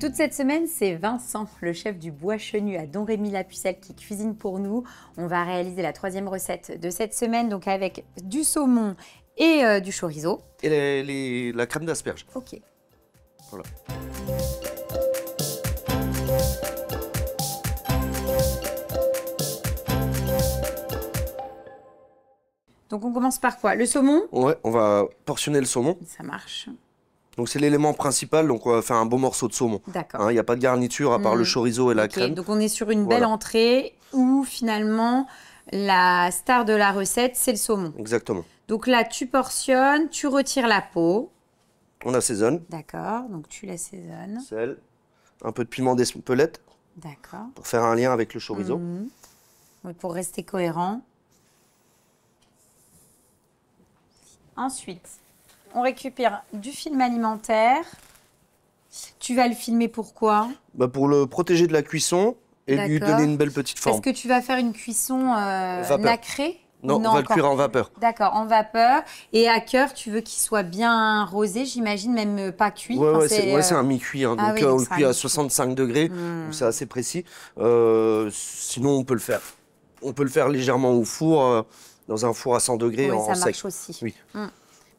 Toute cette semaine, c'est Vincent, le chef du Bois Chenu à Don Rémy-la-Pucelle, qui cuisine pour nous. On va réaliser la 3e recette de cette semaine, donc avec du saumon et du chorizo. Et la crème d'asperges. Ok. Voilà. Donc on commence par quoi? Le saumon? Ouais, on va portionner le saumon. Ça marche. Donc c'est l'élément principal, donc on va faire un beau morceau de saumon. D'accord. Il n'y a pas de garniture à part le chorizo et la crème. Donc on est sur une belle entrée où finalement la star de la recette, c'est le saumon. Exactement. Donc là, tu portionnes, tu retires la peau. On assaisonne. D'accord, donc tu l'assaisonnes. Sel, un peu de piment d'Espelette. D'accord. Pour faire un lien avec le chorizo. Oui, pour rester cohérent. Ensuite, on récupère du film alimentaire. Tu vas le filmer pourquoi? Pour le protéger de la cuisson et lui donner une belle petite forme. Est-ce que tu vas faire une cuisson nacrée? Non, on va le cuire en vapeur. D'accord, en vapeur. Et à cœur, tu veux qu'il soit bien rosé, j'imagine, même pas cuit. Ouais, c'est un mi-cuit. Hein, donc on le cuit à 65 degrés, donc c'est assez précis. Sinon, on peut le faire. On peut le faire légèrement au four, dans un four à 100 degrés en sec. Ça marche aussi. Oui.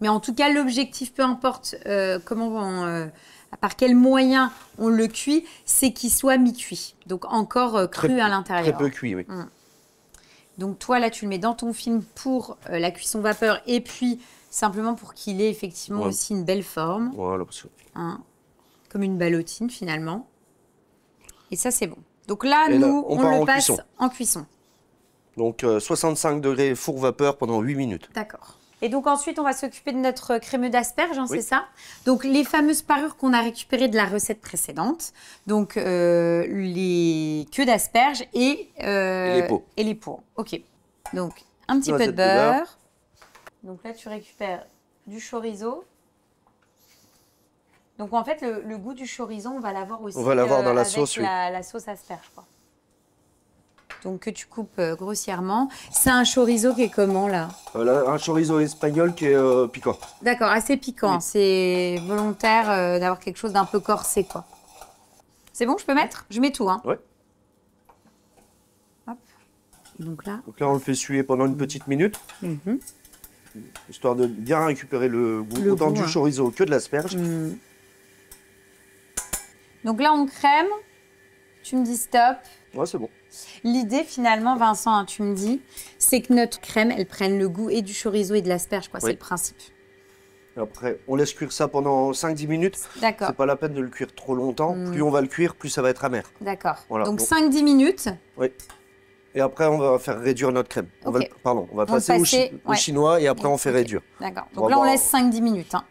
Mais en tout cas, l'objectif, peu importe par quel moyen on le cuit, c'est qu'il soit mi-cuit. Donc encore cru à l'intérieur. Très peu cuit, oui. Donc toi, là, tu le mets dans ton film pour la cuisson vapeur et puis simplement pour qu'il ait effectivement aussi une belle forme. Voilà, parce que... comme une ballotine finalement. Et ça, c'est bon. Donc là, nous, on le passe en cuisson. Donc 65 degrés four vapeur pendant 8 minutes. D'accord. Et donc ensuite, on va s'occuper de notre crémeux d'asperges, c'est ça? Donc les fameuses parures qu'on a récupérées de la recette précédente. Donc les queues d'asperges et les peaux. Et les peaux. Ok. Donc un petit peu de beurre. Donc là, tu récupères du chorizo. Donc en fait, le goût du chorizo, on va l'avoir aussi. On va l'avoir dans la avec sauce, la sauce asperge, quoi. Donc que tu coupes grossièrement. C'est un chorizo qui est comment là? Un chorizo espagnol qui est piquant. D'accord, assez piquant. Oui. C'est volontaire d'avoir quelque chose d'un peu corsé, quoi. C'est bon, je peux mettre? Je mets tout, hein? Ouais. Hop. Donc là, on le fait suer pendant une petite minute. Histoire de bien récupérer le goût autant du chorizo que de l'asperge. Donc là, on crème. Tu me dis stop. Ouais, c'est bon. L'idée, finalement, Vincent, tu me dis, c'est que notre crème, elle prenne le goût et du chorizo et de l'asperge, quoi. C'est le principe. Et après, on laisse cuire ça pendant 5-10 minutes. D'accord. C'est pas la peine de le cuire trop longtemps. Plus on va le cuire, plus ça va être amer. D'accord. Voilà. Donc 5-10 minutes. Oui. Et après, on va faire réduire notre crème. On va passer au chinois et après, on fait réduire. D'accord. Donc là, on laisse 5-10 minutes. Hein.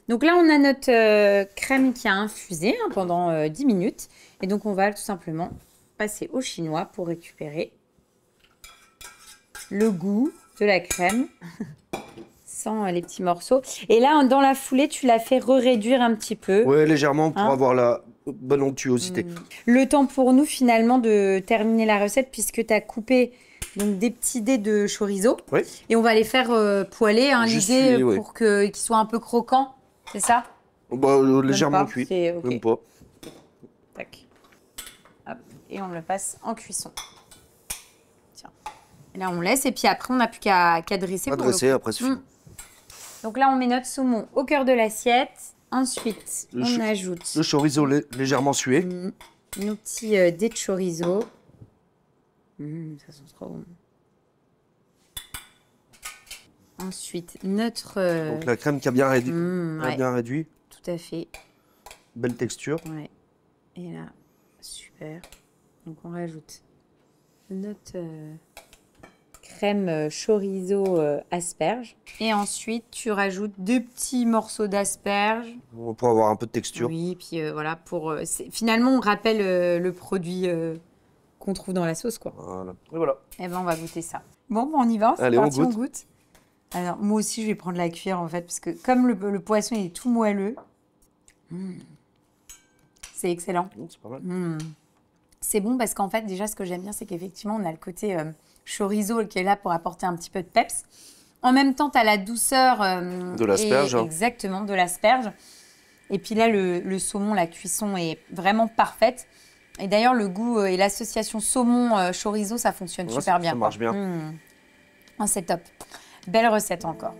Donc là, on a notre crème qui a infusé pendant 10 minutes. Et donc, on va tout simplement passer au chinois pour récupérer le goût de la crème sans les petits morceaux. Et là, dans la foulée, tu l'as fait réduire un petit peu. Oui, légèrement pour avoir la bonne onctuosité. Le temps pour nous, finalement, de terminer la recette puisque tu as coupé donc, des petits dés de chorizo. Oui. Et on va les faire poêler, l'idée pour qu'ils soient un peu croquants. C'est ça? Légèrement cuit. Même pas. Tac. Hop. Et on le passe en cuisson. Tiens. Et là, on laisse. Et puis après, on n'a plus qu'à dresser. Dresser, après, c'est fini. Donc là, on met notre saumon au cœur de l'assiette. Ensuite, on ajoute le chorizo légèrement sué. Nos petits dés de chorizo. Ça sent trop bon. Ensuite, notre... Donc la crème qui a bien réduit. Bien réduit. Tout à fait. Belle texture. Ouais. Et là, super. Donc on rajoute notre crème chorizo asperge. Et ensuite, tu rajoutes 2 petits morceaux d'asperges. Pour avoir un peu de texture. Oui, puis voilà, finalement, on rappelle le produit qu'on trouve dans la sauce, quoi. Voilà. Et voilà. Eh ben, on va goûter ça. Bon, on y va. Allez, on goûte. Alors, moi aussi, je vais prendre la cuillère, en fait, parce que comme le poisson il est tout moelleux, c'est excellent. C'est pas mal. C'est bon parce qu'en fait, déjà, ce que j'aime bien, c'est qu'effectivement, on a le côté chorizo qui est là pour apporter un petit peu de peps. En même temps, tu as la douceur de l'asperge. Exactement, de l'asperge. Et puis là, le saumon, la cuisson est vraiment parfaite. Et d'ailleurs, le goût et l'association saumon-chorizo, ça fonctionne super bien. Ça marche bien. Oh, c'est top. Belle recette encore.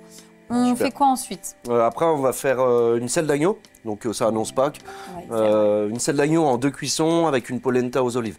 On fait quoi ensuite? Après, on va faire une selle d'agneau. Donc ça annonce Pâques. Ouais, une selle d'agneau en 2 cuissons avec une polenta aux olives.